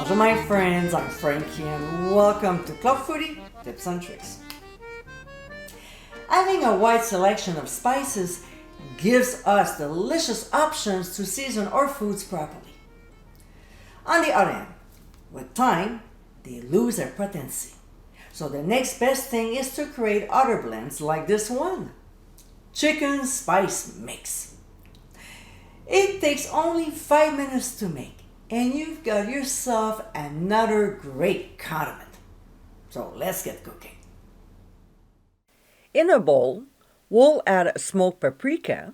Bonjour my friends, I'm Frankie and welcome to Club Foodie Tips and Tricks. Having a wide selection of spices gives us delicious options to season our foods properly. On the other hand, with time, they lose their potency. So the next best thing is to create other blends like this one. Chicken Spice Mix. It takes only 5 minutes to make and you've got yourself another great condiment. So let's get cooking. In a bowl, we'll add smoked paprika,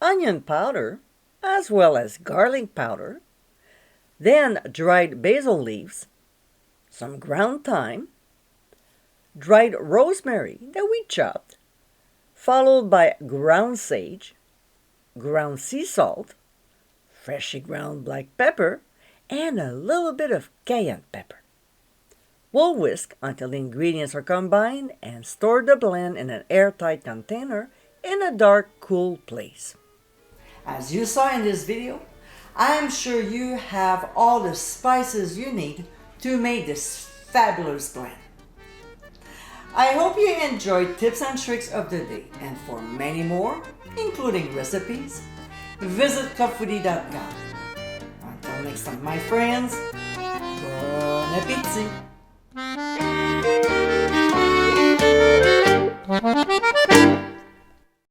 onion powder, as well as garlic powder, then dried basil leaves, some ground thyme, dried rosemary that we chopped, followed by ground sage, ground sea salt, freshly ground black pepper, and a little bit of cayenne pepper. We'll whisk until the ingredients are combined and store the blend in an airtight container in a dark, cool place. As you saw in this video, I'm sure you have all the spices you need to make this fabulous blend. I hope you enjoyed tips and tricks of the day, and for many more, including recipes, visit clubfoodie.com. Until next time, my friends, bon appétit!